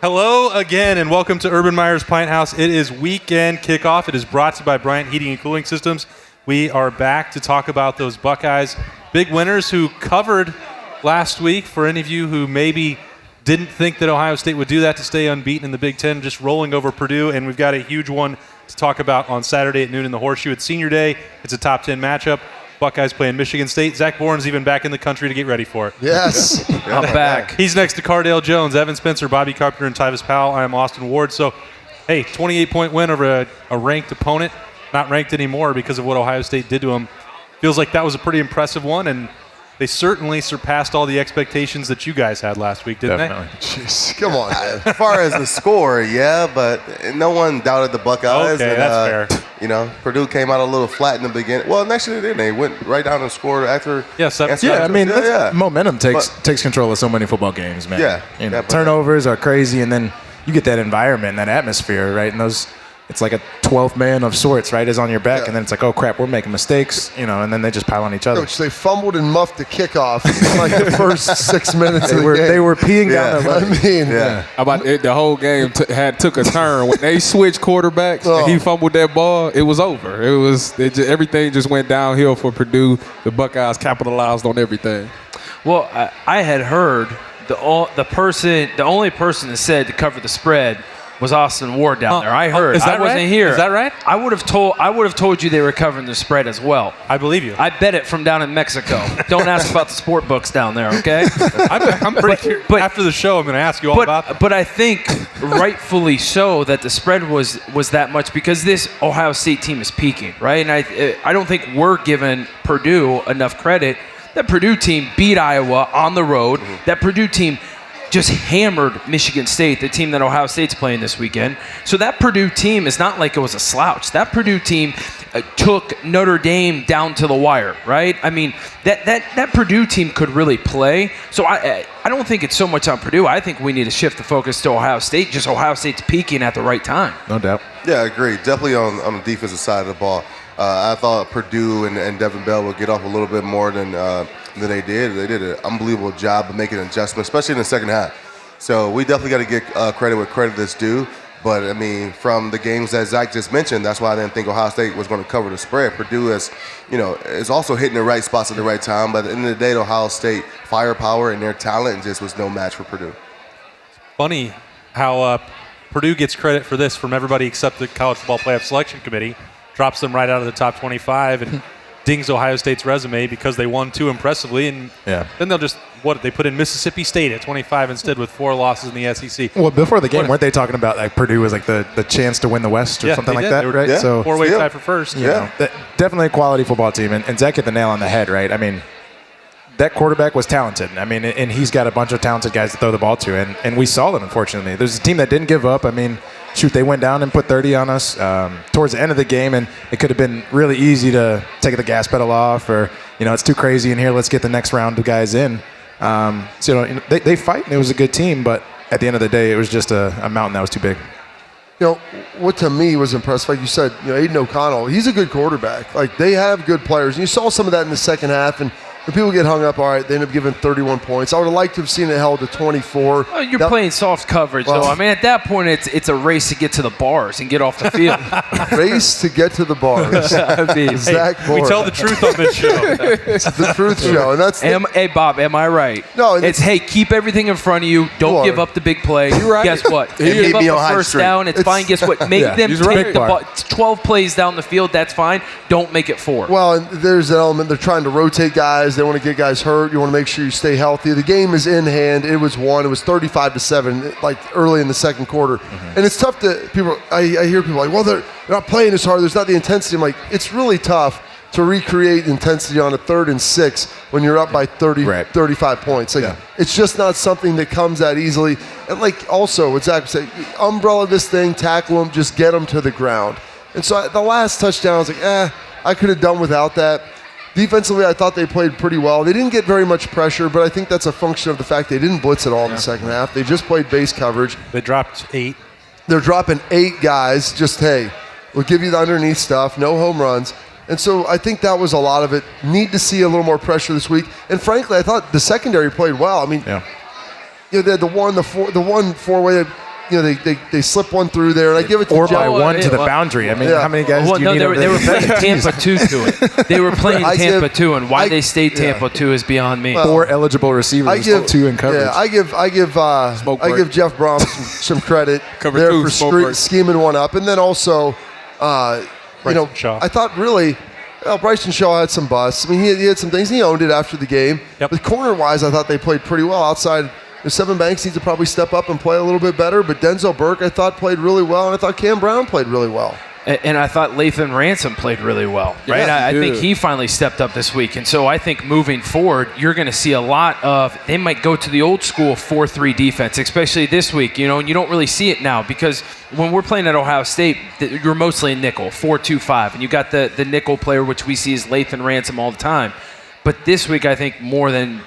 Hello again, and welcome to Urban Meyer's Pint House. It is weekend kickoff. It is brought to you by Bryant Heating and Cooling Systems. We are back to talk about those Buckeyes. Big winners who covered last week. For any of you who maybe didn't think that Ohio State would do that to stay unbeaten in the Big Ten, just rolling over Purdue. And we've got a huge one to talk about on Saturday at noon in the Horseshoe. It's Senior Day. It's a top 10 matchup. Buckeyes playing Michigan State. Zach Bourne's even back in the country to get ready for it. Yes. I'm back. He's next to Cardale Jones, Evan Spencer, Bobby Carpenter, and Tyvis Powell. I am Austin Ward. So, hey, 28-point win over a ranked opponent. Not ranked anymore because of what Ohio State did to him. Feels like that was a pretty impressive one, and they certainly surpassed all the expectations that you guys had last week, didn't they? Jeez, come on, man. As far as the score, yeah, but no one doubted the Buckeyes. Okay, and, that's fair. You know, Purdue came out a little flat in the beginning. Well, actually, they didn't. They went right down and scored after. Momentum takes control of so many football games, man. Yeah. Turnovers are crazy, and then you get that environment, that atmosphere, right? And it's like a 12th man of sorts, right, is on your back, and then it's like, oh, crap, we're making mistakes, and then they just pile on each other. Coach, they fumbled and muffed the kickoff in like the first 6 minutes of the game. They were peeing down the line. How about it, the whole game took a turn. When they switched quarterbacks and he fumbled that ball, it was over. Everything just went downhill for Purdue. The Buckeyes capitalized on everything. Well, I had heard the only person that said to cover the spread was Austin Ward down there. I heard. I wasn't here. Is that right? I would have told you they were covering the spread as well. I believe you. I bet it from down in Mexico. Don't ask about the sport books down there, okay? I'm pretty curious. But after the show, I'm going to ask you all about that. But I think rightfully so that the spread was that much because this Ohio State team is peaking, right? And I don't think we're giving Purdue enough credit. That Purdue team beat Iowa on the road. Mm-hmm. That Purdue team just hammered Michigan State, the team that Ohio State's playing this weekend. So that Purdue team is not like it was a slouch. That Purdue team took Notre Dame down to the wire, right? I mean, that Purdue team could really play. So I don't think it's so much on Purdue. I think we need to shift the focus to Ohio State. Just Ohio State's peaking at the right time. No doubt. Yeah, I agree. Definitely on the defensive side of the ball. I thought Purdue and Devin Bell would get off a little bit more than they did. They did an unbelievable job of making adjustments, especially in the second half. So we definitely got to get credit where credit is due. But, I mean, from the games that Zach just mentioned, that's why I didn't think Ohio State was going to cover the spread. Purdue is also hitting the right spots at the right time. But at the end of the day, the Ohio State firepower and their talent just was no match for Purdue. Funny how Purdue gets credit for this from everybody except the College Football Playoff Selection Committee. Drops them right out of the top 25 and dings Ohio State's resume because they won too impressively. And then they'll just, they put in Mississippi State at 25 instead with 4 losses in the SEC. Well, before the game, weren't they talking about like Purdue was like the chance to win the West or something like that, right? Yeah. So 4-way tie for first. Definitely a quality football team. And Zach hit the nail on the head, right? I mean, that quarterback was talented. I mean, and he's got a bunch of talented guys to throw the ball to. And we saw it, unfortunately. There's a team that didn't give up. I mean, shoot, they went down and put 30 on us towards the end of the game, and it could have been really easy to take the gas pedal off or, it's too crazy in here, let's get the next round of guys in. They fight, and it was a good team, but at the end of the day, it was just a mountain that was too big. What to me was impressive, like you said, Aiden O'Connell, he's a good quarterback. Like, they have good players. And you saw some of that in the second half, and when people get hung up, all right, they end up giving 31 points. I would have liked to have seen it held to 24. Oh, you're playing soft coverage, though. I mean, at that point, it's a race to get to the bars and get off the field. Race to get to the bars. Zach we tell the truth on this show. It's the truth show. And that's hey, Bob, am I right? No. It's, hey, keep everything in front of you. Don't give up the big play. You're right. Guess what? Give up the first down. It's fine. Guess what? Make them take the ball. 12 plays down the field. That's fine. Don't make it 4. Well, and there's an element. They're trying to rotate guys. They want to get guys hurt. You want to make sure you stay healthy. The game is in hand. It was won. It was 35-7, like early in the second quarter. Mm-hmm. And it's tough to people. I hear people like, well, they're not playing as hard. There's not the intensity. I'm like, it's really tough to recreate intensity on a 3rd and 6 when you're up by 35 points. Like, it's just not something that comes that easily. And like also what Zach said, umbrella this thing, tackle them, just get them to the ground. And so the last touchdown, I was like, I could have done without that. Defensively, I thought they played pretty well. They didn't get very much pressure, but I think that's a function of the fact they didn't blitz at all in the second half. They just played base coverage. They dropped 8. They're dropping 8 guys. Just, hey, we'll give you the underneath stuff, no home runs. And so I think that was a lot of it. Need to see a little more pressure this week. And frankly, I thought the secondary played well. I mean, they had the one four-way they slip one through there, and I give it to Or Jeff. by one to the boundary. I mean, how many guys do you need over they were there? playing Tampa 2 to it. They were playing Tampa 2, and why they stayed Tampa 2 is beyond me. 4 eligible receivers, 2 in coverage. Yeah, I give Jeff Brom some credit Cover there two, for scheming one up, and then also, Shaw. I thought really. Well, Bryson Shaw had some busts. I mean, he had some things. He owned it after the game. Yep. But corner-wise, I thought they played pretty well. Outside, Sevyn Banks needs to probably step up and play a little bit better. But Denzel Burke, I thought, played really well. And I thought Cam Brown played really well. And I thought Lettermen Ransom played really well, right? Yeah, I think he finally stepped up this week. And so I think moving forward, you're going to see a lot of – they might go to the old school 4-3 defense, especially this week, and you don't really see it now because when we're playing at Ohio State, you're mostly a nickel, 4-2-5. And you got the nickel player, which we see as Lettermen Ransom all the time. But this week, I think more than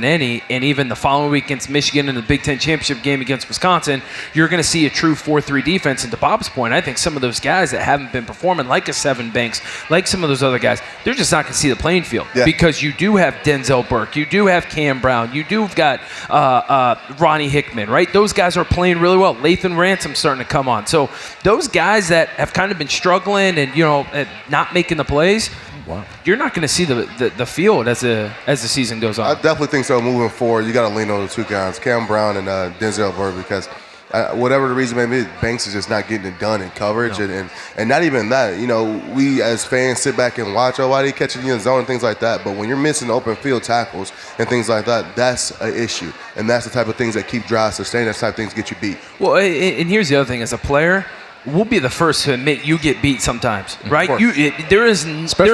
any, and even the following week against Michigan in the Big Ten championship game against Wisconsin, you're going to see a true 4-3 defense. And to Bob's point, I think some of those guys that haven't been performing, like a Sevyn Banks, like some of those other guys, they're just not going to see the playing field because you do have Denzel Burke, you do have Cam Brown, you do have got Ronnie Hickman, right? Those guys are playing really well. Lettermen Ransom starting to come on. So those guys that have kind of been struggling and not making the plays. Wow. You're not going to see the field as the season goes on. I definitely think so. Moving forward, you got to lean on the two guys, Cam Brown and Denzel Burke, because whatever the reason may be, Banks is just not getting it done in coverage, and not even that. We as fans sit back and watch. Oh, why did he catch it in the zone and things like that? But when you're missing open field tackles and things like that, that's an issue, and that's the type of things that keep drives sustained. That's the type of things get you beat. Well, and here's the other thing: as a player. We'll be the first to admit you get beat sometimes, right? There is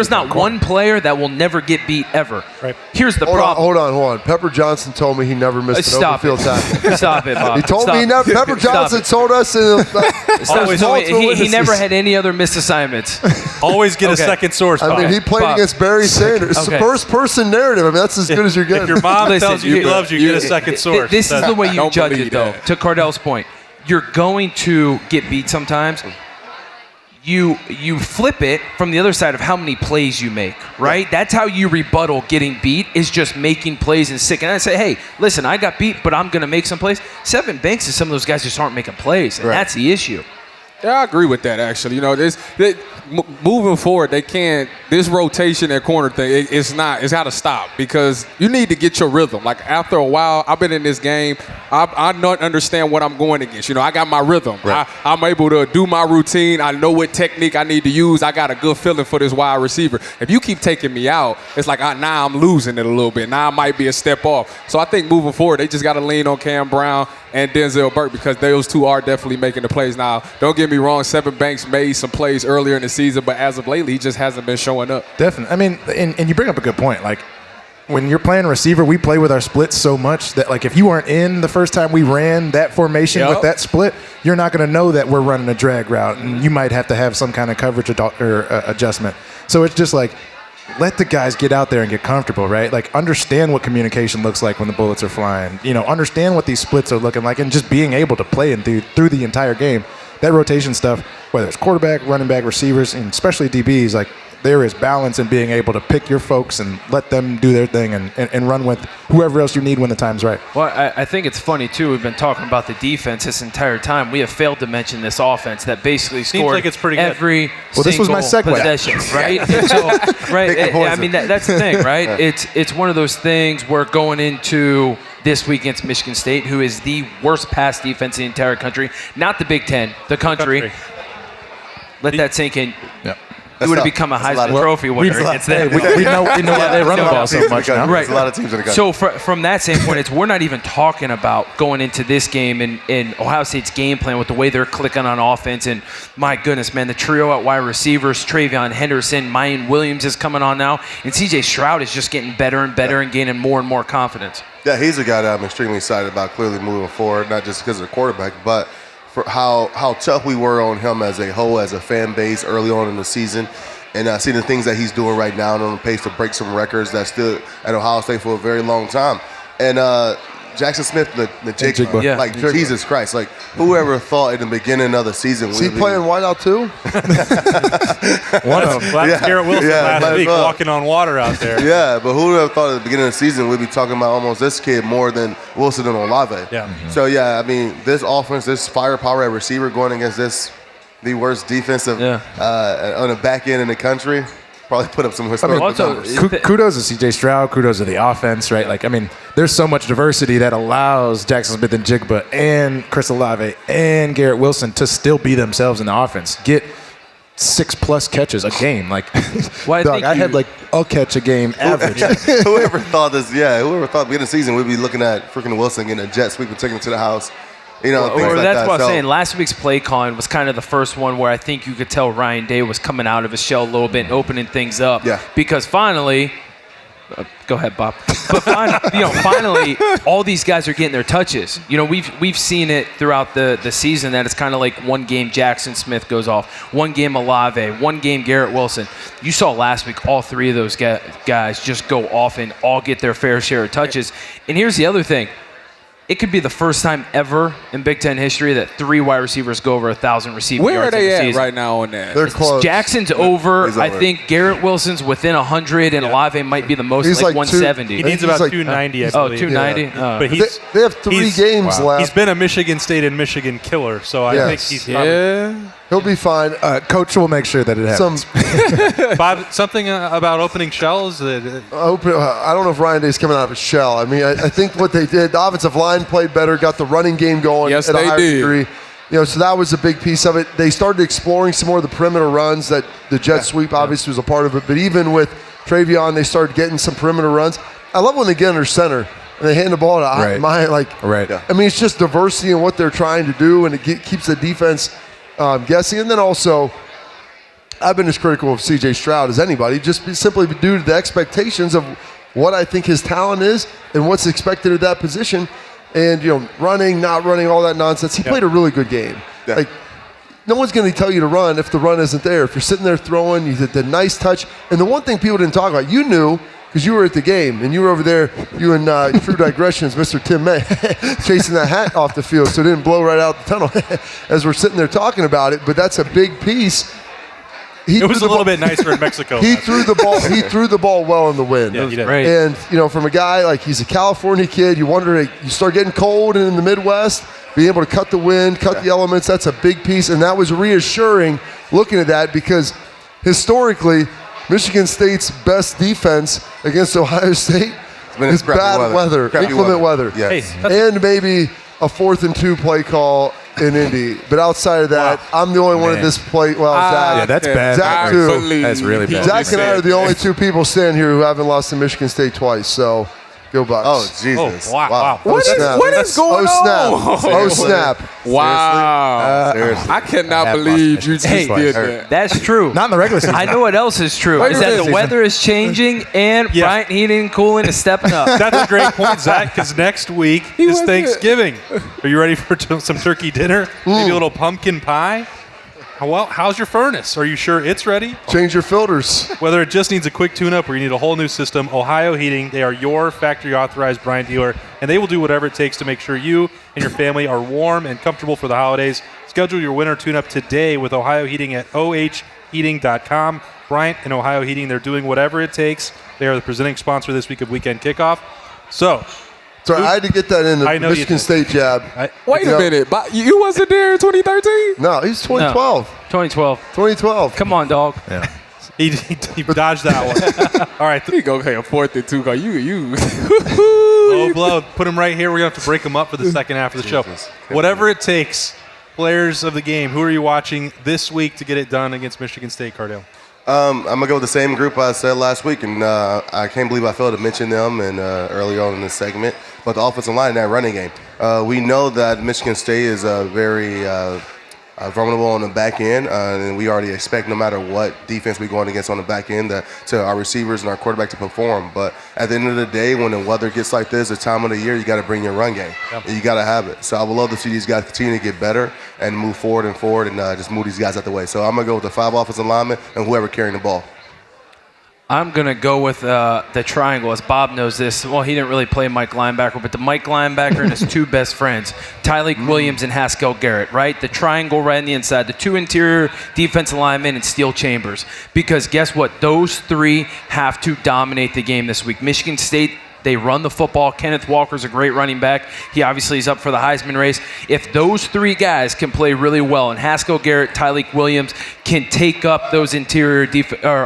not one player that will never get beat ever. Right. Here's the problem. Hold on. Pepper Johnson told me he never missed an open field tackle. Stop it, Bob. He told me he never. Pepper Johnson told us. He never had any other missed assignments. Always get a second source. I mean, he played against Barry Sanders. It's the first-person narrative. I mean, that's as good as you're getting. If your mom tells you he loves you, get a second source. This is the way you judge it, though. To Cardell's point. You're going to get beat sometimes. You flip it from the other side of how many plays you make, right? That's how you rebuttal getting beat, is just making plays and sick. And I say, hey, listen, I got beat, but I'm going to make some plays. Sevyn Banks is some of those guys just aren't making plays, and that's the issue. Yeah, I agree with that, actually. Moving forward, they can't. This rotation at corner thing, it's got to stop because you need to get your rhythm. Like after a while, I've been in this game. I don't understand what I'm going against. I got my rhythm. Right. I'm able to do my routine. I know what technique I need to use. I got a good feeling for this wide receiver. If you keep taking me out, it's like now I'm losing it a little bit. Now I might be a step off. So I think moving forward, they just got to lean on Cam Brown and Denzel Burke because those two are definitely making the plays. Now, don't get me wrong, Sevyn Banks made some plays earlier in the season, but as of lately, he just hasn't been showing up. Definitely. I mean, and you bring up a good point. Like, when you're playing receiver, we play with our splits so much that, like, if you weren't in the first time we ran that formation with that split, you're not going to know that we're running a drag route, and you might have to have some kind of coverage or adjustment. So it's just like, let the guys get out there and get comfortable, right? Like, understand what communication looks like when the bullets are flying. Understand what these splits are looking like, and just being able to play through the entire game. That rotation stuff, whether it's quarterback, running back, receivers, and especially DBs, like, there is balance in being able to pick your folks and let them do their thing and run with whoever else you need when the time's right. Well, I think it's funny, too. We've been talking about the defense this entire time. We have failed to mention this offense that basically scored like it's pretty good. every this was my segue. possession, right? I mean, that's the thing, right? It's one of those things where going into this week against Michigan State, who is the worst pass defense in the entire country, not the Big Ten, the country. Let that sink in. Yep. It would have become a Heisman Trophy winner. It's them. We know why they run the ball so much. Right. There's a lot of teams in the country. So from that standpoint, we're not even talking about going into this game in Ohio State's game plan with the way they're clicking on offense. And my goodness, man, the trio at wide receivers, Travion Henderson, Mayan Williams is coming on now, and C.J. Stroud is just getting better and better and gaining more and more confidence. Yeah, he's a guy that I'm extremely excited about clearly moving forward, not just because of the quarterback, but for how tough we were on him as a whole, as a fan base early on in the season. And seeing the things that he's doing right now and on the pace to break some records that's still at Ohio State for a very long time. And Jackson Smith, the Jigba. Yeah. Like, Jesus Christ. Like, whoever thought in the beginning of the season. Is he playing wideout too? One of them. That's Garrett Wilson last week well. walking on water out there. Yeah, but who would have thought at the beginning of the season we'd be talking about almost this kid more than Wilson and Olave? Yeah. So, yeah, I mean, this offense, this firepower at receiver going against the worst defensive on the back end in the country, probably put up some historical numbers. Kudos to C.J. Stroud. Kudos to the offense, right? Like, I mean, there's so much diversity that allows Jackson Smith and Jigba and Chris Olave and Garrett Wilson to still be themselves in the offense. Get 6+ catches a game. Like, I had like a catch a game average. Whoever thought at the beginning of the season we'd be looking at freaking Wilson getting a jet sweep and taking him to the house. You know, things like that's that. what I'm saying. Last week's play calling was kind of the first one where I think you could tell Ryan Day was coming out of his shell a little bit and opening things up. Yeah. Because finally, go ahead, Bob. But finally, all these guys are getting their touches. You know, we've seen it throughout the season that it's kind of like one game Jackson Smith goes off, one game Olave, one game Garrett Wilson. You saw last week all three of those guys just go off and all get their fair share of touches. And here's the other thing. It could be the first time ever in Big Ten history that 3 wide receivers go over 1,000 receiving Where are yards in they the at season. right now on that? They're close. Jackson's over. He's I over. think Garrett Wilson's within 100, and Olave might be the most, He's like like 170. He needs He's about like- 290, I Oh, believe. 290? Yeah. But They have 3 games left. He's been a Michigan State and Michigan killer, so I think he's probably Yeah. He'll be fine. Coach will make sure that it happens. Bob, something about opening shells. I don't know if Ryan Day's coming out of his shell. I mean, I think what they did, the offensive line played better, got the running game going Yes, at a they higher did. degree. You know, so that was a big piece of it. They started exploring some more of the perimeter runs that the jet sweep obviously was a part of it. But even with Travion, they started getting some perimeter runs. I love when they get under center and they hand the ball to Right. Right. I mean, it's just diversity in what they're trying to do, and it keeps the defense guessing. And then also, I've been as critical of C.J. Stroud as anybody, just simply due to the expectations of what I think his talent is and what's expected of that position. And, you know, running, not running, all that nonsense. He played a really good game. Yeah. Like, no one's going to tell you to run if the run isn't there. If you're sitting there throwing, you did the nice touch. And the one thing people didn't talk about, you knew, because you were at the game, and you were over there, you and True Digressions, Mr. Tim May, chasing that hat off the field so it didn't blow right out the tunnel as we're sitting there talking about it. But that's a big piece. It was a little bit nicer in Mexico. He threw the ball. He threw the ball well in the wind. Yeah, he did. Great. And you know, from a guy like he's a California kid, you wonder, you start getting cold and in the Midwest, being able to cut the wind, cut the elements. That's a big piece, and that was reassuring looking at that because historically, Michigan State's best defense against Ohio State is crappy bad weather, Crappy inclement weather, Yes. Hey, and maybe a 4th and 2 play call in Indy. But outside of that, I'm the only one at this play. Well, Zach. Yeah, that's bad. Zach, too. That's really bad. Zach and I are the only 2 people standing here who haven't lost to Michigan State twice. So, go Bucks. Oh, Jesus. Oh, wow. What is going snap. on? Oh, snap. Wow. Seriously. I cannot have believe lost you just Hey, did that. That's true. Not in the regular season. I know what else is true Wait is a that minute. the weather is changing and Yeah. Bryant Heating and Cooling is stepping up. That's a great point, Zach, because next week is wasn't- Thanksgiving. Are you ready for some turkey dinner? Maybe a little pumpkin pie? Well, how's your furnace? Are you sure it's ready? Change your filters. Whether it just needs a quick tune-up or you need a whole new system, Ohio Heating, they are your factory-authorized Bryant dealer, and they will do whatever it takes to make sure you and your family are warm and comfortable for the holidays. Schedule your winter tune-up today with Ohio Heating at ohheating.com. Bryant and Ohio Heating, they're doing whatever it takes. They are the presenting sponsor this week of Weekend Kickoff. So, So I had to get that in the I know you Michigan did. State jab. Wait a minute. But you wasn't there in 2013? No, he's 2012. 2012. 2012. Come on, dog. he dodged that one. All right, He go, okay, a 4th and 2 call. You. low blow. Put him right here. We're going to have to break him up for the second half of the show. Whatever it takes, players of the game, who are you watching this week to get it done against Michigan State, Cardale? I'm going to go with the same group I said last week, and I can't believe I failed to mention them early on in this segment. But the offensive line and that running game. We know that Michigan State is very vulnerable on the back end, and we already expect no matter what defense we're going against on the back end to our receivers and our quarterback to perform. But at the end of the day, when the weather gets like this, the time of the year, you got to bring your run game. Yep. You got to have it. So I would love to see these guys continue to get better and move forward and just move these guys out the way. So I'm going to go with the 5 offensive linemen and whoever carrying the ball. I'm going to go with the triangle, as Bob knows this. Well, he didn't really play Mike linebacker, but the Mike linebacker and his two best friends, Tyleik Williams and Haskell Garrett, right? The triangle right on the inside, the two interior defensive linemen and Steel Chambers. Because guess what? Those three have to dominate the game this week. Michigan State, they run the football. Kenneth Walker's a great running back. He obviously is up for the Heisman race. If those three guys can play really well, and Haskell Garrett, Tyleik Williams can take up those interior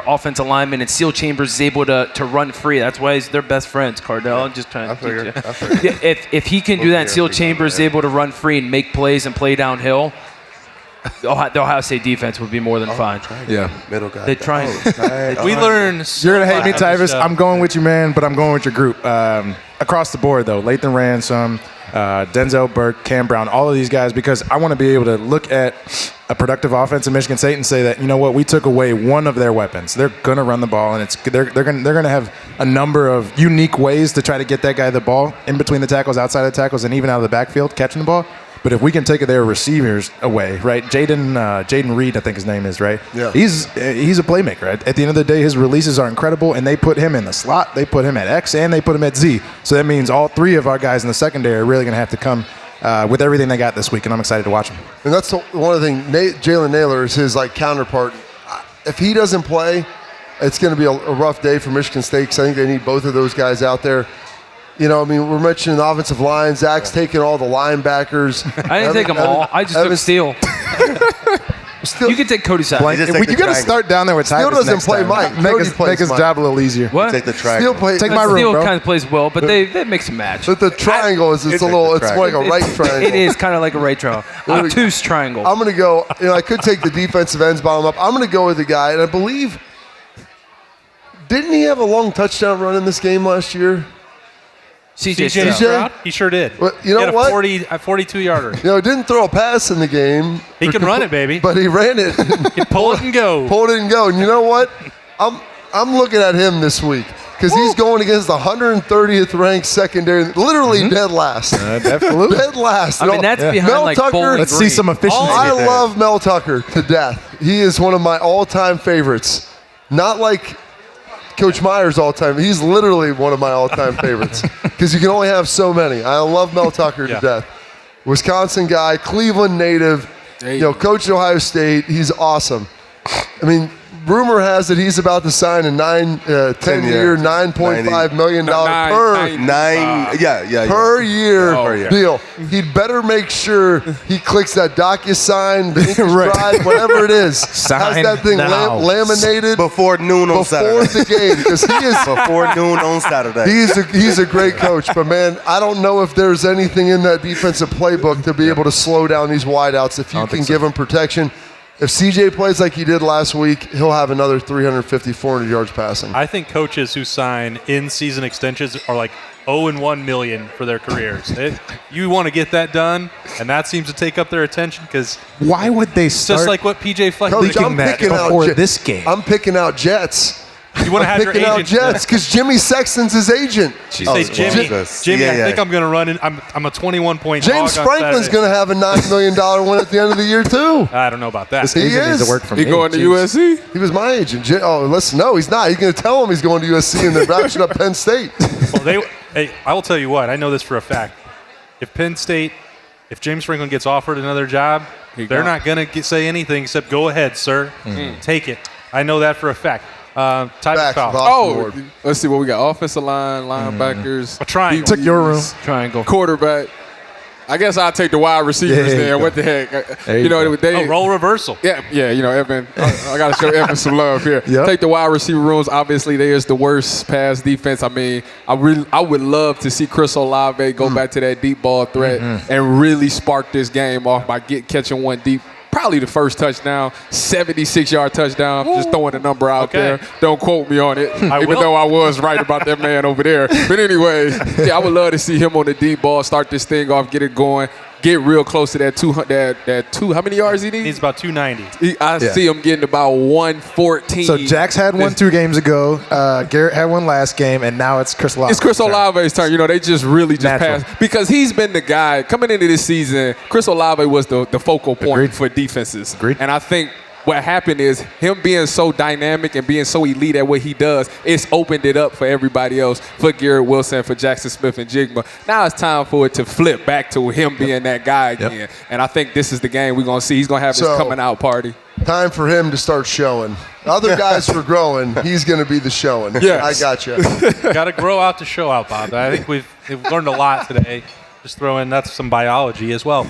offensive linemen, and Steel Chambers is able to run free. That's why they're best friends, Cardell. I'm just trying to teach you. If he can do that, and Steel Chambers is able to run free and make plays and play downhill, the Ohio State defense would be more than fine. Yeah. Middle guy. The triangle. We learn. You're going to hate me, Tyvis. stuff. I'm going with you, man, but I'm going with your group. Across the board, though, Lathan Ransom, Denzel Burke, Cam Brown, all of these guys, because I want to be able to look at a productive offense in Michigan State and say that, you know what, we took away one of their weapons. They're going to run the ball, and they're going to have a number of unique ways to try to get that guy the ball in between the tackles, outside the tackles, and even out of the backfield catching the ball. But if we can take their receivers away, right? Jaden Reed, I think his name is, right? Yeah. He's a playmaker. Right? At the end of the day, his releases are incredible, and they put him in the slot, they put him at X, and they put him at Z. So that means all three of our guys in the secondary are really going to have to come with everything they got this week, and I'm excited to watch them. And that's one of the things. Jalen Naylor is his counterpart. If he doesn't play, it's going to be a rough day for Michigan State because I think they need both of those guys out there. You know, I mean, we're mentioning the offensive line. Zach's taking all the linebackers. I didn't take them all. I just took Steele. You can take Cody Sack. You got to start down there with Tyvis. Steele doesn't next play time. Mike. Make his job a little easier. What? Take the triangle. Take my room, Steele bro. kind of plays well, but they mix and match. But the triangle is it's more like a right triangle. It is kind of like a right triangle. Obtuse triangle. I'm going to go, I could take the defensive ends, bottom up. I'm going to go with the guy, and I believe, didn't he have a long touchdown run in this game last year? CJ Stroud? He sure did. Well, you know he had what? a 42-yarder. Didn't throw a pass in the game. He can run it, baby. But he ran it. He pull it and go. Pulled it and go. And you know what? I'm looking at him this week because he's going against the 130th ranked secondary, literally dead last. Absolutely. Dead last. I mean, that's behind Mel like Tucker, Bowling Let's see Green. some efficiency. I love Mel Tucker to death. He is one of my all-time favorites. Not like Coach Myers all-time. He's literally one of my all-time favorites because you can only have so many. I love Mel Tucker to death. Wisconsin guy, Cleveland native, coached at Ohio State. He's awesome. I mean, rumor has it he's about to sign a 10-year, $9.5 million per year deal. He'd better make sure he clicks that DocuSign, the English Drive, whatever it is. Has that thing laminated before noon on Saturday. Before the game, because he is before noon on Saturday. He's a great coach, but man, I don't know if there's anything in that defensive playbook to be able to slow down these wideouts. If you can give them protection. If CJ plays like he did last week, he'll have another 350, 400 yards passing. I think coaches who sign in-season extensions are like 0-1 million for their careers. You want to get that done, and that seems to take up their attention because why would they start? Just like what PJ Fleck Coach, did. I'm picking out before this game. I'm picking out Jets. You want to have your picking out agent Jets because Jimmy Sexton's his agent. You say, Jimmy, I think I'm going to run in. I'm a 21-point James hog on Franklin's Saturday. going to have a $9 million one at the end of the year, too. I don't know about that. He needs is. to work for He me. going to USC? He was my agent. Oh, listen, no, he's not. He's going to tell him he's going to USC and then ratchet up Penn State. Well, hey, I will tell you what. I know this for a fact. If James Franklin gets offered another job, they're not going to say anything except go ahead, sir. Take it. I know that for a fact. Tyvus Powell. Let's see what we got. Offensive line, linebackers. A triangle. Took your room. Triangle. Quarterback. I guess I'll take the wide receivers there. What the heck? Role reversal. Yeah, Evan. I got to show Evan some love here. Yep. Take the wide receiver rooms. Obviously, there's the worst pass defense. I mean, I would love to see Chris Olave go back to that deep ball threat and really spark this game off by catching one deep. Probably the first touchdown, 76-yard touchdown. Just throwing a number out there. Don't quote me on it, even though I was right about that man over there. But anyway, I would love to see him on the deep ball, start this thing off, get it going, get real close to that 200. How many yards he needs? He's about 290. I see him getting about 114. So Jax had one 2 games ago. Garrett had one last game, and now it's Chris Olave. It's Chris Olave's turn. They just really pass because he's been the guy coming into this season. Chris Olave was the focal point for defenses. Agreed. And I think what happened is him being so dynamic and being so elite at what he does, it's opened it up for everybody else, for Garrett Wilson, for Jackson Smith and Jigma. Now it's time for it to flip back to him being that guy again. And I think this is the game we're going to see. He's going to have his coming out party. Time for him to start showing. Other guys were growing. He's going to be the showing. Yes. I got you. Got to grow out to show out, Bob. I think we've learned a lot today. Just throw in that's some biology as well.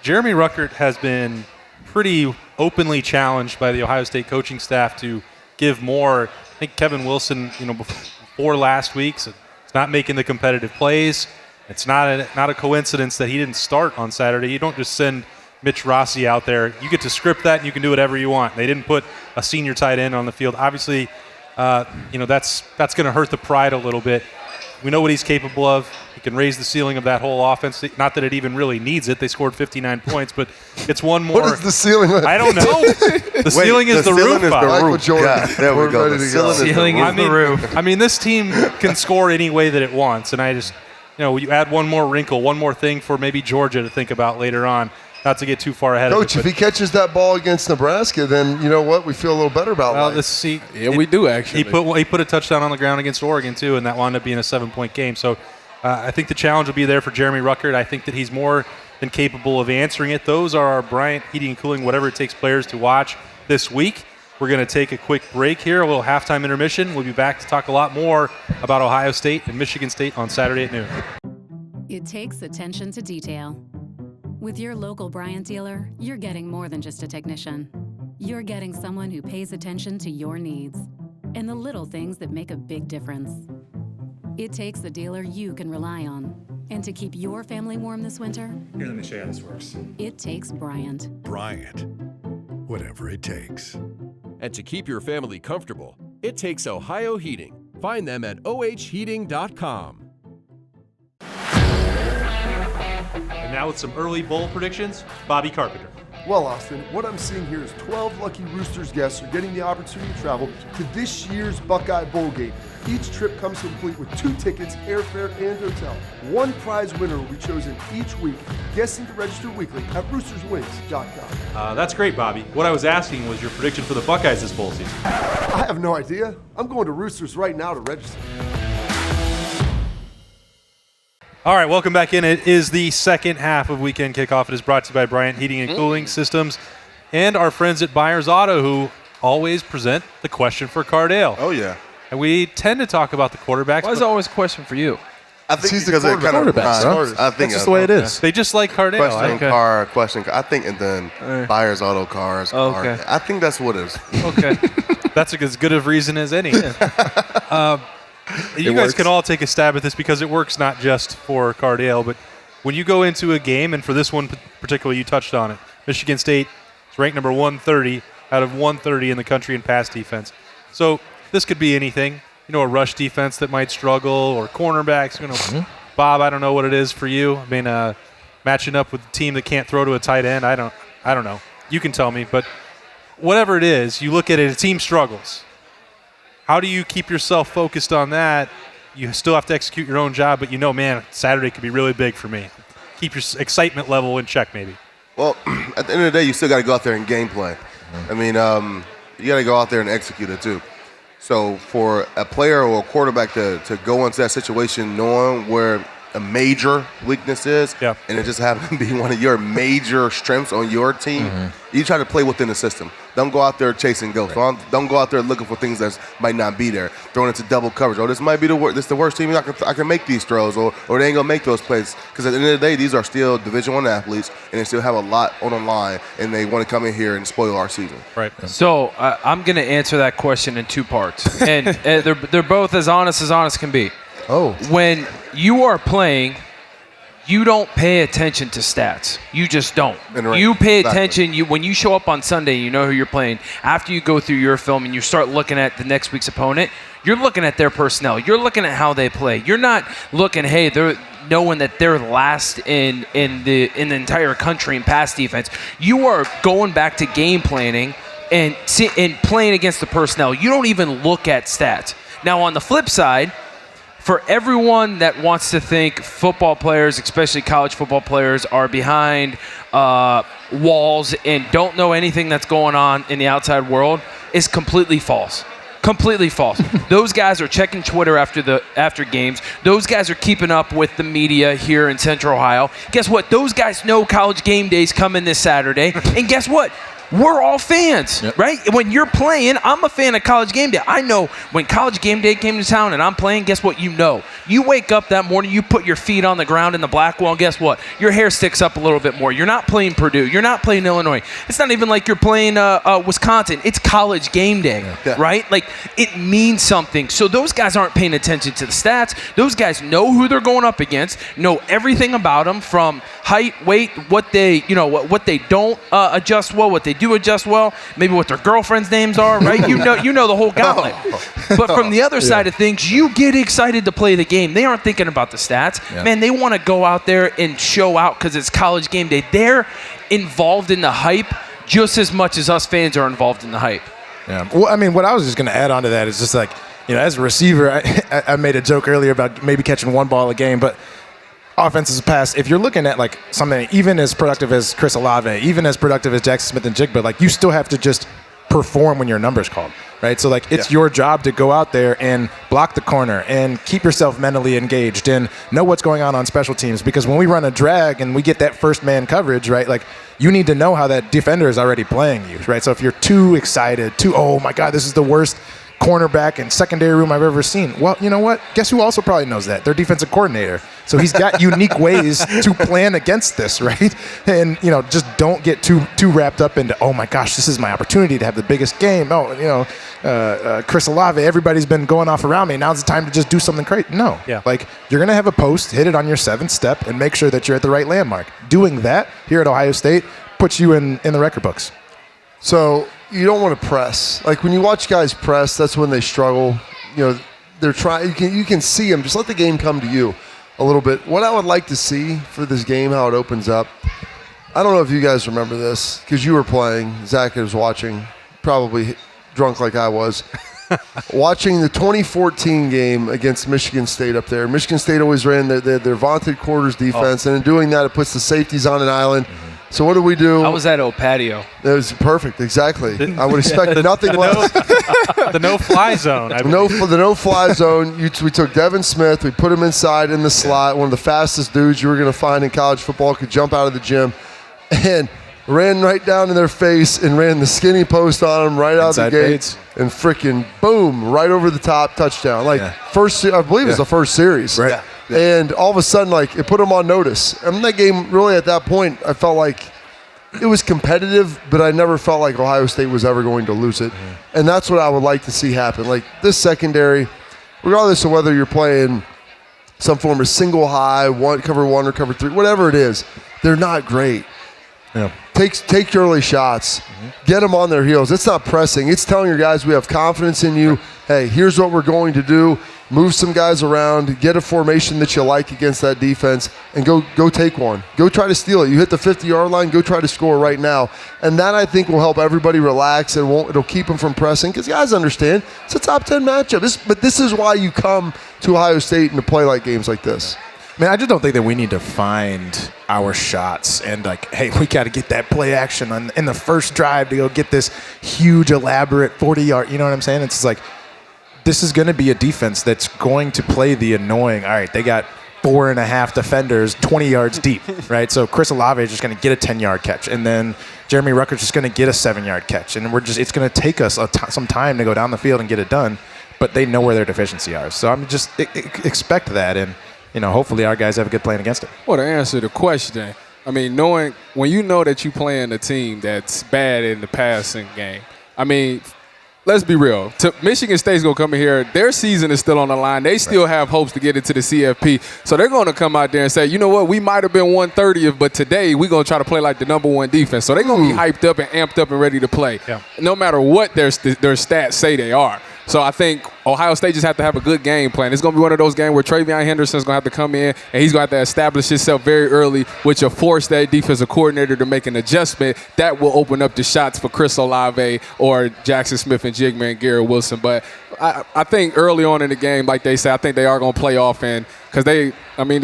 Jeremy Ruckert has been pretty openly challenged by the Ohio State coaching staff to give more. I think Kevin Wilson, before last week, so it's not making the competitive plays. It's not a coincidence that he didn't start on Saturday. You don't just send Mitch Rossi out there. You get to script that, and you can do whatever you want. They didn't put a senior tight end on the field. Obviously, that's going to hurt the pride a little bit. We know what he's capable of. He can raise the ceiling of that whole offense. Not that it even really needs it. They scored 59 points, but it's one more. What is the ceiling? I don't know. The ceiling is the roof. Is the Michael roof. Jordan. Yeah, there we We're go. ready The to go. ceiling is the roof. I mean, this team can score any way that it wants, and I just, you add one more wrinkle, one more thing for maybe Georgia to think about later on. Not to get too far ahead Coach, of it. if he catches that ball against Nebraska, then you know what? We feel a little better about life. We do, actually. He put a touchdown on the ground against Oregon, too, and that wound up being a 7-point game. So I think the challenge will be there for Jeremy Ruckert. I think that he's more than capable of answering it. Those are our Bryant Heating and Cooling, whatever it takes players to watch this week. We're going to take a quick break here, a little halftime intermission. We'll be back to talk a lot more about Ohio State and Michigan State on Saturday at noon. It takes attention to detail. With your local Bryant dealer, you're getting more than just a technician. You're getting someone who pays attention to your needs and the little things that make a big difference. It takes a dealer you can rely on. And to keep your family warm this winter, Here, let me show you how this works. it takes Bryant. Bryant, whatever it takes. And to keep your family comfortable, it takes Ohio Heating. Find them at ohheating.com. And now with some early bowl predictions, Bobby Carpenter. Well, Austin, what I'm seeing here is 12 lucky Roosters guests are getting the opportunity to travel to this year's Buckeye Bowl game. Each trip comes complete with 2 tickets, airfare, and hotel. One prize winner will be chosen each week. Guessing to register weekly at roosterswings.com. That's great, Bobby. What I was asking was your prediction for the Buckeyes this bowl season. I have no idea. I'm going to Roosters right now to register. All right, welcome back in. It is the second half of Weekend Kickoff. It is brought to you by Bryant Heating and Cooling Systems and our friends at Byers Auto, who always present the question for Cardale. Oh, yeah. And we tend to talk about the quarterbacks. Why is it always a question for you? I think He's the because it kind of quarterback, huh? I think That's just the way it is. They just like Cardale. question. I think, and then buyers auto cars. Okay. I think that's what it is. Okay. That's as good of reason as any. You guys can all take a stab at this because it works not just for Cardale, but when you go into a game, and for this one particularly, you touched on it. Michigan State is ranked number 130 out of 130 in the country in pass defense. So this could be anything. A rush defense that might struggle, or cornerbacks. Bob, I don't know what it is for you. I mean, matching up with a team that can't throw to a tight end, I don't know. You can tell me, but whatever it is, you look at it, a team struggles. How do you keep yourself focused on that? You still have to execute your own job, but man, Saturday could be really big for me. Keep your excitement level in check, maybe. Well, at the end of the day, you still got to go out there and game plan. I mean, you got to go out there and execute it too. So for a player or a quarterback to go into that situation knowing where a major weakness is, and it just happened to be one of your major strengths on your team, you try to play within the system. Don't go out there chasing ghosts. Right. Don't go out there looking for things that might not be there. Throwing into double coverage. This might be the worst team. I can make these throws, or they ain't gonna make those plays. Because at the end of the day, these are still Division I athletes, and they still have a lot on the line, and they want to come in here and spoil our season. Right. So I'm going to answer that question in 2 parts, and they're both as honest can be. Oh. When you are playing, you don't pay attention to stats. You just don't. You pay attention. When you show up on Sunday, you know who you're playing. After you go through your film and you start looking at the next week's opponent, you're looking at their personnel. You're looking at how they play. You're not looking, hey, they're knowing that they're last in the entire country in pass defense. You are going back to game planning and playing against the personnel. You don't even look at stats. Now, on the flip side, for everyone that wants to think football players, especially college football players, are behind walls and don't know anything that's going on in the outside world is completely false. Completely false. Those guys are checking Twitter after games. Those guys are keeping up with the media here in Central Ohio. Guess what? Those guys know College Game Day's coming this Saturday. And guess what? We're all fans, right? When you're playing, I'm a fan of College Game Day. I know when College Game Day came to town and I'm playing, guess what? You know. You wake up that morning, you put your feet on the ground in the black wall, and guess what? Your hair sticks up a little bit more. You're not playing Purdue. You're not playing Illinois. It's not even like you're playing Wisconsin. It's College Game Day, right? Like, it means something. So those guys aren't paying attention to the stats. Those guys know who they're going up against, know everything about them from height, weight, what they don't adjust well, what they do adjust well, maybe what their girlfriends' names are, right? You know the whole gauntlet. But from the other side of things, you get excited to play the game. They aren't thinking about the stats. Man, they want to go out there and show out because it's College Game Day. They're involved in the hype just as much as us fans are involved in the hype. Yeah. Well, I mean, what I was just going to add on to that is just like, as a receiver, I made a joke earlier about maybe catching one ball a game, but offensive pass, if you're looking at like something even as productive as Chris Olave, even as productive as Jackson Smith and Jigba, like you still have to just perform when your number's called, right? So like it's your job to go out there and block the corner and keep yourself mentally engaged and know what's going on special teams, because when we run a drag and we get that first man coverage, right, like you need to know how that defender is already playing you, right? So if you're too excited, oh my God, this is the worst cornerback and secondary room I've ever seen. Well, you know what? Guess who also probably knows that? Their defensive coordinator. So he's got unique ways to plan against this, right? And, just don't get too wrapped up into, oh my gosh, this is my opportunity to have the biggest game. Oh, Chris Olave, everybody's been going off around me. Now's the time to just do something crazy. No. Yeah. Like, you're going to have a post, hit it on your 7th step, and make sure that you're at the right landmark. Doing that here at Ohio State puts you in the record books. So you don't want to press. Like when you watch guys press, that's when they struggle. They're trying. You can see them. Just let the game come to you a little bit. What I would like to see for this game, how it opens up. I don't know if you guys remember this because you were playing. Zach was watching, probably drunk like I was. Watching the 2014 game against Michigan State up there. Michigan State always ran their vaunted quarters defense, and in doing that, it puts the safeties on an island. So what do we do? I was at old patio. It was perfect, exactly. I would expect nothing less. The no-fly zone. The no-fly zone. We took Devin Smith. We put him inside in the slot. One of the fastest dudes you were going to find in college football. Could jump out of the gym. And ran right down in their face and ran the skinny post on them right out the gate. Fades. And freaking boom, right over the top, touchdown. First, I believe it was the first series. Right. And all of a sudden, it put them on notice. And that game, really, at that point, I felt like it was competitive, but I never felt like Ohio State was ever going to lose it. And that's what I would like to see happen. Like, this secondary, regardless of whether you're playing some form of single high, cover 1 or cover 3, whatever it is, they're not great. Yeah. Take early shots. Get them on their heels. It's not pressing. It's telling your guys we have confidence in you. Hey, here's what we're going to do. Move some guys around. Get a formation that you like against that defense, and go take one. Go try to steal it. You hit the 50-yard line. Go try to score right now. And that, I think, will help everybody relax, and it'll keep them from pressing, because guys understand it's a top 10 matchup. But this is why you come to Ohio State and to play like games like this. Man, I just don't think that we need to find our shots and hey, we got to get that play action in the first drive to go get this huge, elaborate 40-yard. You know what I'm saying? It's just like, this is going to be a defense that's going to play the annoying. All right, they got 4.5 defenders, 20 yards deep, right? So Chris Olave is just going to get a 10-yard catch, and then Jeremy Rucker's just going to get a 7-yard catch, and it's going to take us some time to go down the field and get it done. But they know where their deficiencies are, so I'm just expect that and. Hopefully our guys have a good plan against it. Well, to answer the question, I mean, when you know that you're playing a team that's bad in the passing game, I mean, let's be real. Michigan State's going to come in here. Their season is still on the line. They still have hopes to get into the CFP. So they're going to come out there and say, you know what, we might have been 130th, but today we're going to try to play like the number 1 defense. So they're going to be hyped up and amped up and ready to play, no matter what their stats say they are. So I think Ohio State just have to have a good game plan. It's going to be one of those games where Travion Henderson's going to have to come in, and he's going to have to establish himself very early, which will force that defensive coordinator to make an adjustment. That will open up the shots for Chris Olave or Jackson Smith and Jigma and Garrett Wilson. But I think early on in the game, like they say, I think they are going to play off and because the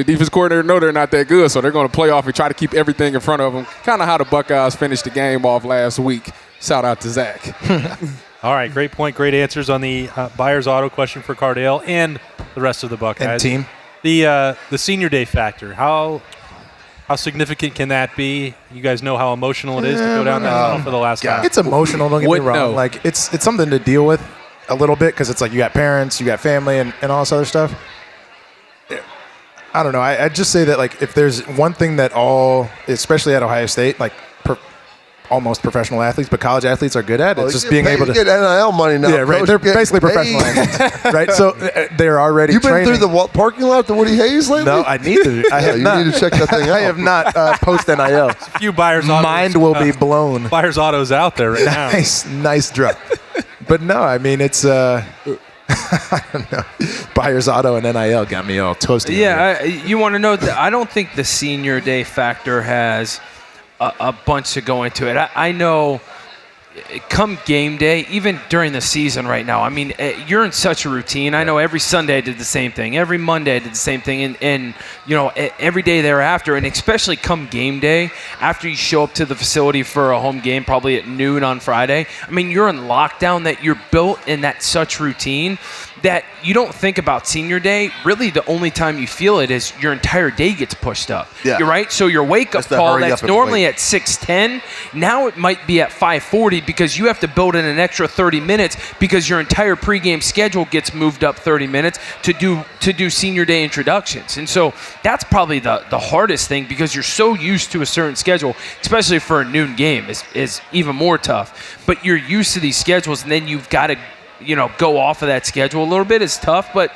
defense coordinator know they're not that good, so they're going to play off and try to keep everything in front of them. Kind of how the Buckeyes finished the game off last week. Shout out to Zach. All right, great point, great answers on the Buyers Auto question for Cardale and the rest of the Buckeyes. And team. The senior day factor, how significant can that be? You guys know how emotional it is to go down that tunnel for the last time. It's emotional, don't get me wrong. No. Like, it's something to deal with a little bit because it's like you got parents, you got family, and all this other stuff. I don't know. I'd just say that, like, if there's one thing that especially at Ohio State, like, almost professional athletes, but college athletes are good at. It's just being able to get NIL money now. Yeah, right. They're basically professional athletes, right? So they're already. You've been training. through the parking lot to Woody Hayes lately? No, I need to. I have not. You need to check that thing out. I have not post NIL. A few Buyers Autos. Mind will be blown. Buyers Autos out there right now. Nice drop. But no, I mean it's. I don't know. Buyers Auto and NIL got me all toasted. Yeah, you want to know that I don't think the senior day factor has a bunch to go into it. I know come game day, even during the season right now, I mean, you're in such a routine. I know every Sunday I did the same thing. Every Monday I did the same thing. And every day thereafter, and especially come game day, after you show up to the facility for a home game, probably at noon on Friday, I mean, you're in lockdown that you're built in that such routine that you don't think about senior day. Really, the only time you feel it is your entire day gets pushed up. Yeah. You're right. So your wake-up call that's normally at 6:10, now it might be at 5:40 because you have to build in an extra 30 minutes because your entire pregame schedule gets moved up 30 minutes to do senior day introductions. And so that's probably the hardest thing because you're so used to a certain schedule, especially for a noon game is even more tough. But you're used to these schedules, and then you've got to go off of that schedule a little bit. Is tough, but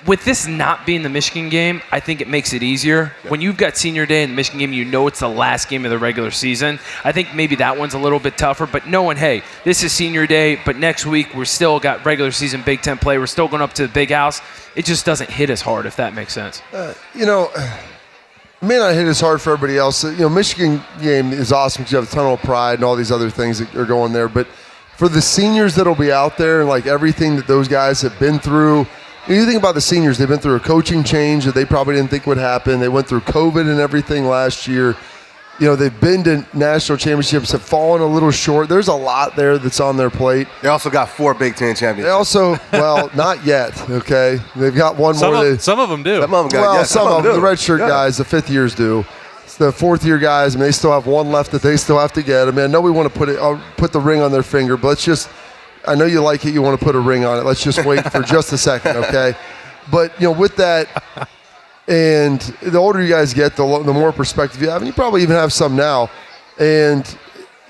with this not being the Michigan game, I think it makes it easier. Yeah. When you've got senior day in the Michigan game, it's the last game of the regular season. I think maybe that one's a little bit tougher, but knowing, hey, this is senior day, but next week we're still got regular season Big Ten play. We're still going up to the Big House. It just doesn't hit as hard, if that makes sense. It may not hit as hard for everybody else. Michigan game is awesome because you have a ton of pride and all these other things that are going there, but for the seniors that'll be out there and like everything that those guys have been through, you think about the seniors, they've been through a coaching change that they probably didn't think would happen. They went through COVID and everything last year. They've been to national championships, have fallen a little short. There's a lot there that's on their plate. They also got 4 Big Ten championships. They also, not yet, okay? They've got one more. Some of them do. Some of them got some of them, the redshirt guys, the fifth years do. The fourth-year guys, they still have one left that they still have to get. I know we want to put the ring on their finger, but let's just – I know you like it. You want to put a ring on it. Let's just wait for just a second, okay? But, with that and the older you guys get, the more perspective you have, and you probably even have some now, and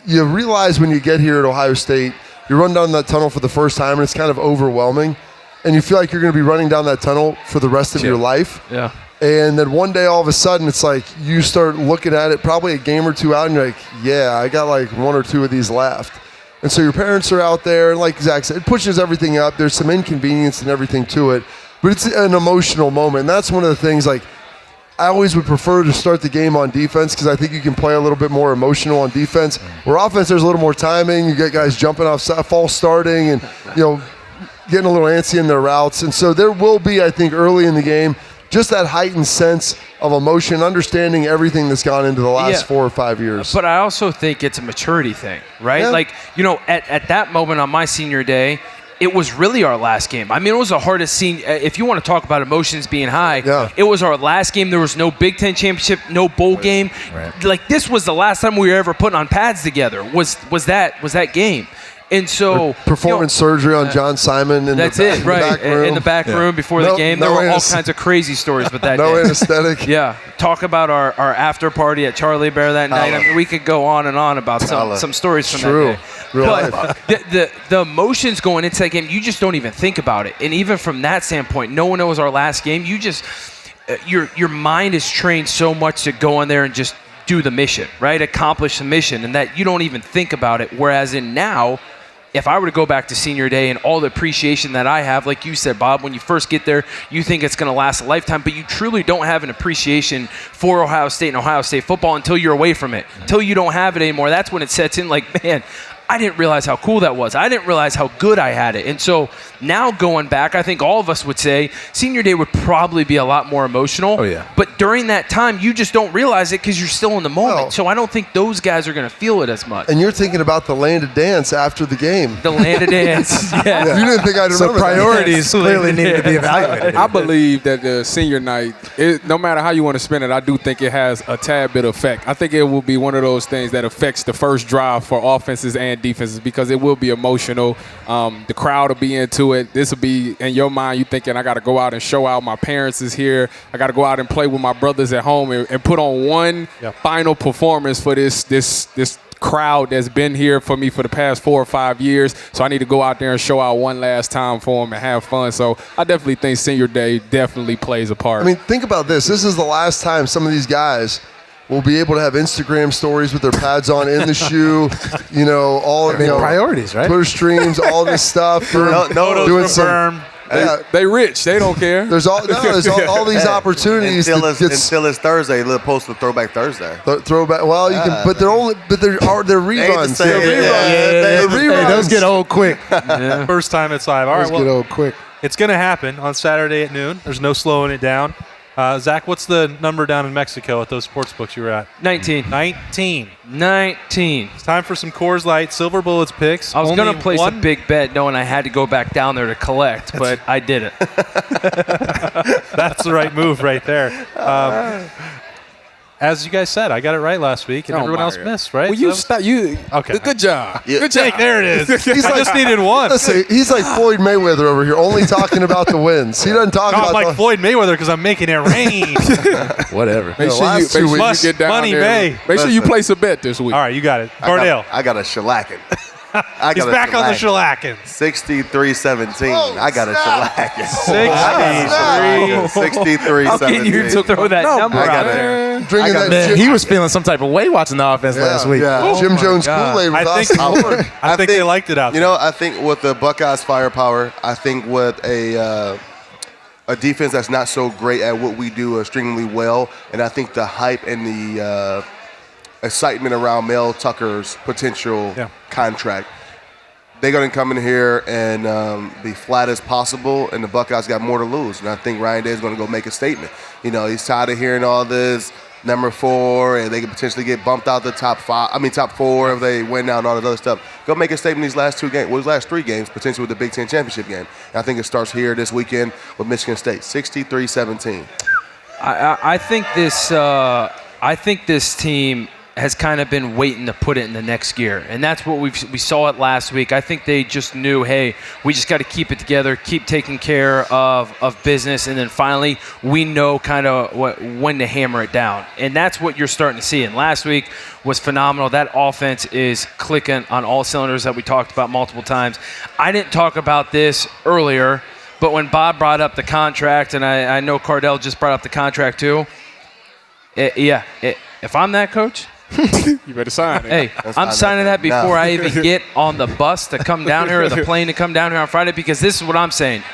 you realize when you get here at Ohio State, you run down that tunnel for the first time, and it's kind of overwhelming, and you feel like you're going to be running down that tunnel for the rest of your life. Yeah. And then one day, all of a sudden, it's like you start looking at it probably a game or two out, and you're like, yeah, I got like 1 or 2 of these left. And so your parents are out there, and like Zach said, it pushes everything up. There's some inconvenience and everything to it, but it's an emotional moment. And that's one of the things, like, I always would prefer to start the game on defense because I think you can play a little bit more emotional on defense. Where offense, there's a little more timing. You get guys jumping off, false starting, and, getting a little antsy in their routes. And so there will be, I think, early in the game, just that heightened sense of emotion, understanding everything that's gone into the last 4 or 5 years. But I also think it's a maturity thing, right? Yeah. Like, at that moment on my senior day, it was really our last game. It was the hardest scene. If you want to talk about emotions being high, it was our last game. There was no Big Ten championship, no bowl game. Right. Like, this was the last time we were ever putting on pads together, was that game. And so performance surgery on John Simon in that's the it, right? In the back room before the game, there were all kinds of crazy stories. But that no day. anesthetic. Yeah, talk about our after party at Charlie Bear that night. We could go on and on about some stories from that day. Real but life. the emotions going into that game, you just don't even think about it. And even from that standpoint, knowing it was our last game, you just your mind is trained so much to go in there and just do the mission, right? Accomplish the mission, and that you don't even think about it. Whereas in now, if I were to go back to senior day and all the appreciation that I have, like you said, Bob, when you first get there, you think it's going to last a lifetime, but you truly don't have an appreciation for Ohio State and Ohio State football until you're away from it, until you don't have it anymore. That's when it sets in like, man, I didn't realize how cool that was. I didn't realize how good I had it. And so now going back, I think all of us would say senior day would probably be a lot more emotional. Oh, yeah. But during that time, you just don't realize it because you're still in the moment. Well, so I don't think those guys are going to feel it as much. And you're thinking about the landed dance after the game. The landed dance. Yeah. You didn't think I'd remember So priorities Yes. clearly need to be evaluated. I believe that the senior night, no matter how you want to spend it, I do think it has a tad bit of effect. I think it will be one of those things that affects the first drive for offenses and defenses because it will be emotional. The crowd will be into it. This will be, in your mind, you thinking, I got to go out and show out. My parents is here. I got to go out and play with my brothers at home and put on one final performance for this crowd that's been here for me for the past 4 or 5 years. So I need to go out there and show out one last time for them and have fun. So I definitely think senior day definitely plays a part. I mean, think about this. This is the last time some of these guys will be able to have Instagram stories with their pads on in the shoe, all priorities, right? Twitter streams, all this stuff. Doing some. Yeah. They rich. They don't care. There's all these opportunities. Until it's Thursday, they'll post the Throwback Thursday. Throwback. Well, you can, but they're reruns. They're reruns. Hey, those get old quick. First time it's live. All right, Those get old quick. it's going to happen on Saturday at noon. There's no slowing it down. Zach, what's the number down in Mexico at those sports books you were at? 19. 19. It's time for some Coors Light Silver Bullets picks. I was going to place a big bet knowing I had to go back down there to collect, but I did it. That's the right move right there. As you guys said, I got it right last week, and everyone else missed, right? Well, you stop. Okay. Good job. Yeah. Good job. There it is. I just needed one. Listen, he's like Floyd Mayweather over here, only talking about the wins. He doesn't talk No, I'm about like Floyd Mayweather because I'm making it rain. Whatever. Make sure you get down Money there. May. Make sure you place a bet this week. All right, you got it. Cordell. I got a shellacking. He's back on the shellacking. 63-17. I got a shellacking. 63-17. How can you throw that number I got out there? drinking that Man, Jim, he was feeling some type of way watching the offense last week. Jim Jones Kool-Aid with us. I think they liked it out there. I think with the Buckeyes firepower, I think with a defense that's not so great at what we do extremely well, and I think the hype and the excitement around Mel Tucker's potential contract, they're going to come in here and be flat as possible, and the Buckeyes got more to lose. And I think Ryan Day is going to go make a statement. He's tired of hearing all this number 4, and they could potentially get bumped out the top 4 if they win out and all that other stuff. Go make a statement these last 3 games, potentially with the Big Ten championship game. And I think it starts here this weekend with Michigan State, 63-17. I think this team has kind of been waiting to put it in the next gear. And that's what we saw it last week. I think they just knew, hey, we just got to keep it together, keep taking care of business, and then finally we know kind of when to hammer it down. And that's what you're starting to see. And last week was phenomenal. That offense is clicking on all cylinders that we talked about multiple times. I didn't talk about this earlier, but when Bob brought up the contract, and I know Cardell just brought up the contract too, if I'm that coach, You better sign it. Hey, I'm signing that before I even get on the bus to come down here or the plane to come down here on Friday, because this is what I'm saying.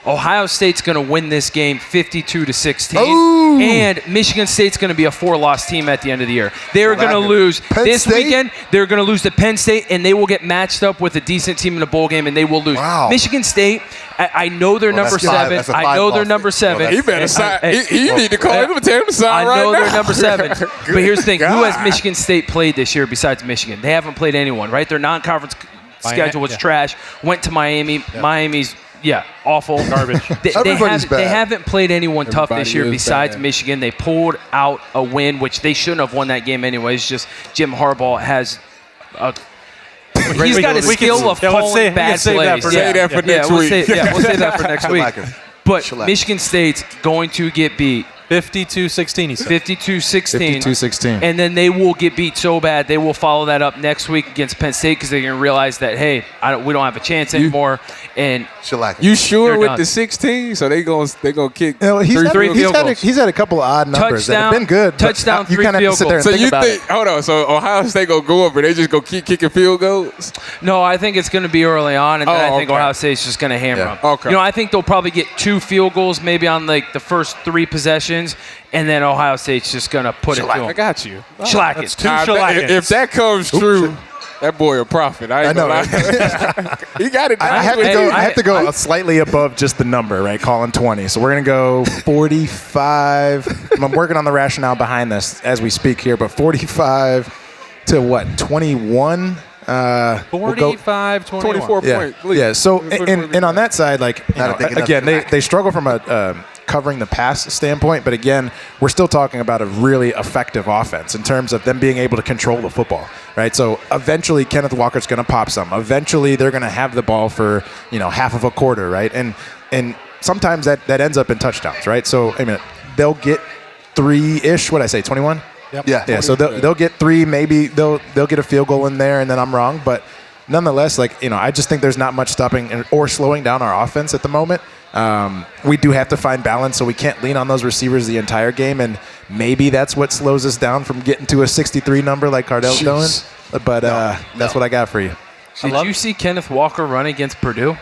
Ohio State's going to win this game 52-16, and Michigan State's going to be a 4-loss team at the end of the year. They're going to lose this weekend. They're going to lose to Penn State, and they will get matched up with a decent team in the bowl game, and they will lose. Wow. Michigan State, I know they're number 7. I know they're number 7. You better sign. You need to call him and tell him to sign right now. I know they're number 7. But here's the thing. Who has Michigan State played this year besides Michigan? They haven't played anyone, right? Their non-conference schedule was trash. Went to Miami. Miami's awful. Garbage. They haven't played anyone tough this year besides Michigan. They pulled out a win, which they shouldn't have won that game anyways. Just Jim Harbaugh has he's got a skill of calling bad plays. Say that for next week. We'll say that for next week. But Michigan State's going to get beat. 52-16, he said. 52-16. 52-16. And then they will get beat so bad, they will follow that up next week against Penn State, because they're going to realize that, hey, we don't have a chance anymore. And you sure with the 16? So they gonna kick he's had a couple of odd numbers that have been good. Touchdown, 3 field goals. So you think, hold on, so Ohio State gonna go up and they just go keep kicking field goals? No, I think it's going to be early on, and then I think Ohio State's just going to hammer them. Okay. I think they'll probably get 2 field goals maybe on like the first 3 possessions, and then Ohio State's just going to put it to them. I got you. Shellac it. That's 2 shellackings. If that comes true, That boy a prophet. I know. He got it. I have to go slightly above just the number, right? Calling 20. So we're going to go 45. I'm working on the rationale behind this as we speak here, but 45 to what? 21? 45, 21. 24 point lead. Yeah. So and on that side, like again, they struggle from a covering the pass standpoint, but again, we're still talking about a really effective offense in terms of them being able to control the football, right? So eventually, Kenneth Walker's going to pop some. Eventually, they're going to have the ball for half of a quarter, right? And sometimes that ends up in touchdowns, right? So I mean, they'll get 3-ish. What did I say? 21. Yep. Yeah. So they'll get 3. Maybe they'll get a field goal in there, and then I'm wrong, but nonetheless, I just think there's not much stopping or slowing down our offense at the moment. We do have to find balance, so we can't lean on those receivers the entire game, and maybe that's what slows us down from getting to a 63 number like Cardell's doing. But that's what I got for you. Did you see Kenneth Walker run against Purdue?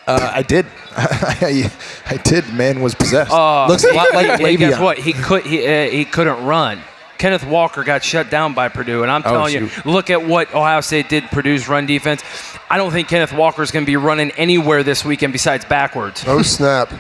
I did. I did. Man was possessed. Looks a lot like Le'Veon. Guess what? He couldn't run. Kenneth Walker got shut down by Purdue, and I'm telling you, look at what Ohio State did, Purdue's run defense. I don't think Kenneth Walker's going to be running anywhere this weekend besides backwards. Oh, snap.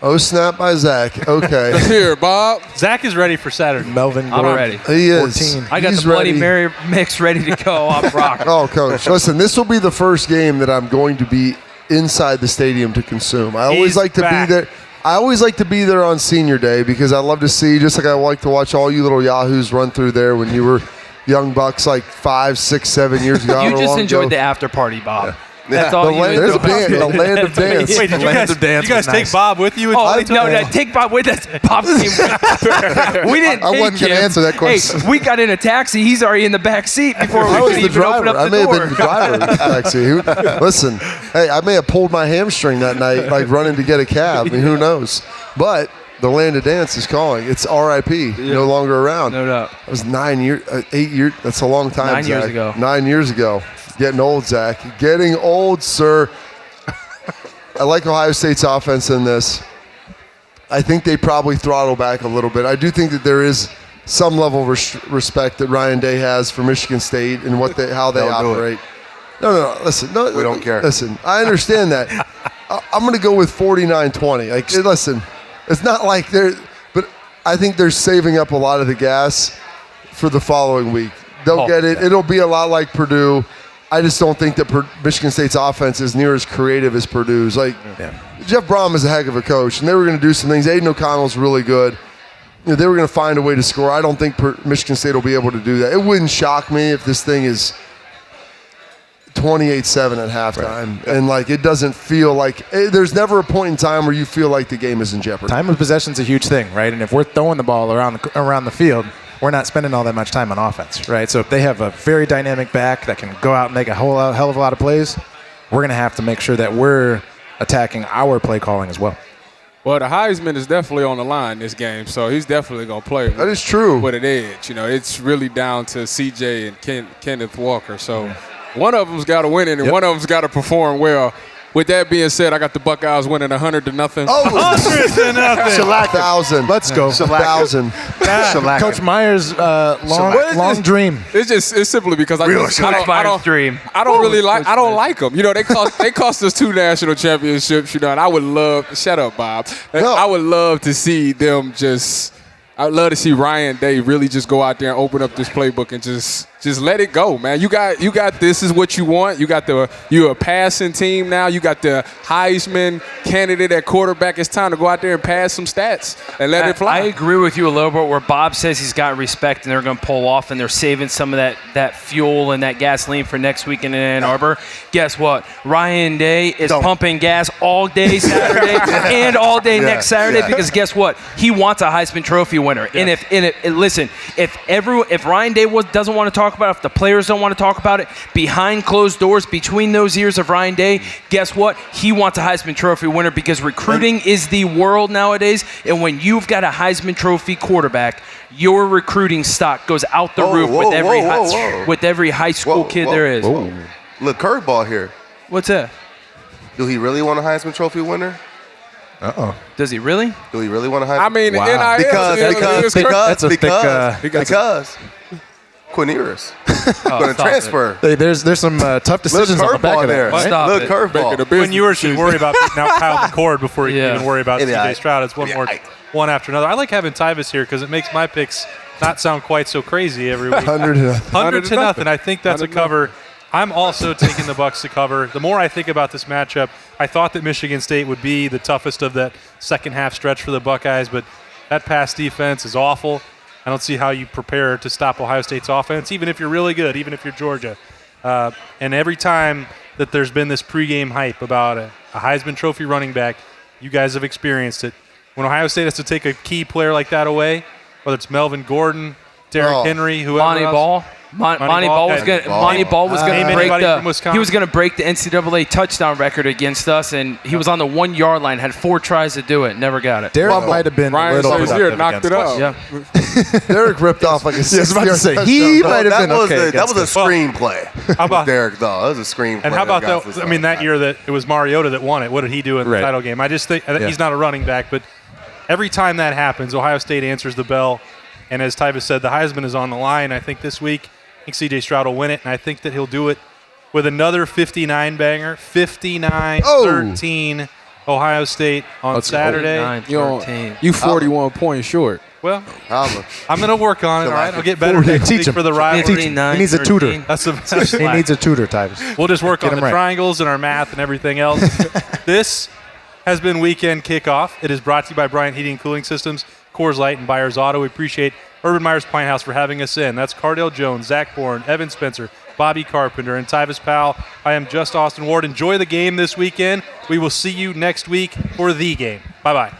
Oh, snap by Zach. Okay. Here, Bob. Zach is ready for Saturday. Melvin I'm Gordon. ready. He is. 14. I got the Bloody Mary mix ready to go. I'm rocking. Oh, Coach, listen, this will be the first game that I'm going to be inside the stadium to consume. I always like to be there. I always like to be there on senior day because I love to see, just like I like to watch all you little yahoos run through there when you were young bucks like 5, 6, 7 years ago. You just enjoyed the after party, Bob. Yeah. That's all you There's a band, the land of dance. Wait, did you guys take Bob with you? Take Bob with us. Bob came with We didn't. I wasn't going to answer that question. Hey, we got in a taxi. He's already in the back seat before I we was could the even open driver. up the I may door. have been the driver of the taxi. Listen, hey, I may have pulled my hamstring that night, like running to get a cab. I mean, who knows? But the land of dance is calling. It's R.I.P. No longer around. No doubt. That was 9 years, 8 years. That's a long time. 9 years Zach. ago. 9 years ago. Getting old, Zach. Getting old, sir. I like Ohio State's offense in this. I think they probably throttle back a little bit. I do think that there is some level of respect that Ryan Day has for Michigan State and how they operate. No. Listen, we don't care. Listen, I understand that. I'm going to go with 49-20. Like, listen, it's not like but I think they're saving up a lot of the gas for the following week. They'll get it. It'll be a lot like Purdue. I just don't think that Michigan State's offense is near as creative as Purdue's. Like, Jeff Brom is a heck of a coach, and they were going to do some things. Aiden O'Connell's really good. They were going to find a way to score. I don't think Michigan State will be able to do that. It wouldn't shock me if this thing is 28-7 at halftime, and like it doesn't feel like there's never a point in time where you feel like the game is in jeopardy. Time of possession is a huge thing, right? And if we're throwing the ball around the field, we're not spending all that much time on offense, right? So if they have a very dynamic back that can go out and make a hell of a lot of plays, we're going to have to make sure that we're attacking our play calling as well. Well, the Heisman is definitely on the line this game, so he's definitely going to play. That is true. With an edge. It's really down to CJ and Kenneth Walker. So one of them's got to win it, and one of them's got to perform well. With that being said, I got the Buckeyes winning 100-0. Oh, 100-0. Shellac 1,000. Let's go. 1,000. Coach Myers' long dream. It's simply because I don't really like them. They cost us 2 national championships. And I would love. Shut up, Bob. No. I would love to see them just. I'd love to see Ryan Day really just go out there and open up this playbook and just let it go, man. You got this is what you want. You're a passing team now. You got the Heisman candidate at quarterback. It's time to go out there and pass some stats and let it fly. I agree with you a little bit where Bob says he's got respect and they're going to pull off and they're saving some of that fuel and that gasoline for next week in Ann Arbor. Guess what? Ryan Day is pumping gas all day Saturday and all day next Saturday because guess what? He wants a Heisman Trophy winner. Yeah. And listen, if Ryan Day doesn't want to talk about it, if the players don't want to talk about it, behind closed doors, between those ears of Ryan Day, guess what? He wants a Heisman Trophy winner because recruiting is the world nowadays. And when you've got a Heisman Trophy quarterback, your recruiting stock goes out the roof with every high school kid there is. Look, curveball here. What's that? Do he really want a Heisman Trophy winner? Does he really? Do he really want a Heisman? I mean, wow. NIL because Quinneris. Going to transfer. There's some tough decisions on the back of there. that. Stop Little it. curveball. Quinneris should worry about beating out Kyle McCord before he can even worry about Maybe C.J. I- Stroud. It's one after another. I like having Tyvus here because it makes my picks not sound quite so crazy every week. 100 to nothing. I think that's a cover. I'm also taking the Bucs to cover. The more I think about this matchup, I thought that Michigan State would be the toughest of that second half stretch for the Buckeyes, but that pass defense is awful. I don't see how you prepare to stop Ohio State's offense, even if you're really good, even if you're Georgia. And every time that there's been this pregame hype about a Heisman Trophy running back, you guys have experienced it. When Ohio State has to take a key player like that away, whether it's Melvin Gordon, Derrick Henry, whoever Monty else. Ball. Monty Ball was going to break the NCAA touchdown record against us, and he was on the 1 yard line. Had 4 tries to do it, never got it. Derek might have been Ryan Shazier knocked it out. Yeah. Derek ripped off like a 60-yard touchdown. he might have that been was okay. that was a screenplay. How about Derek? Though that was a screenplay. And how about that? I mean, that year that it was Mariota that won it. What did he do in the title game? I just think he's not a running back, but every time that happens, Ohio State answers the bell. And as Tyvus said, the Heisman is on the line. I think this week, I think C.J. Stroud will win it, and I think that he'll do it with another 59 banger, 59-13 Ohio State on Saturday. 9-13. You 41 points short. Well, I'm going to work on it. All right, I'll get better next Teach week him. for the rivalry. He needs a tutor. That's He needs a tutor, Tyvus. We'll just work on the right. triangles and our math and everything else. This has been Weekend Kickoff. It is brought to you by Bryant Heating and Cooling Systems, Coors Light, and Byers Auto. We appreciate Urban Meyer's Pine House for having us in. That's Cardale Jones, Zach Bourne, Evan Spencer, Bobby Carpenter, and Tyvus Powell. I am just Austin Ward. Enjoy the game this weekend. We will see you next week for the game. Bye-bye.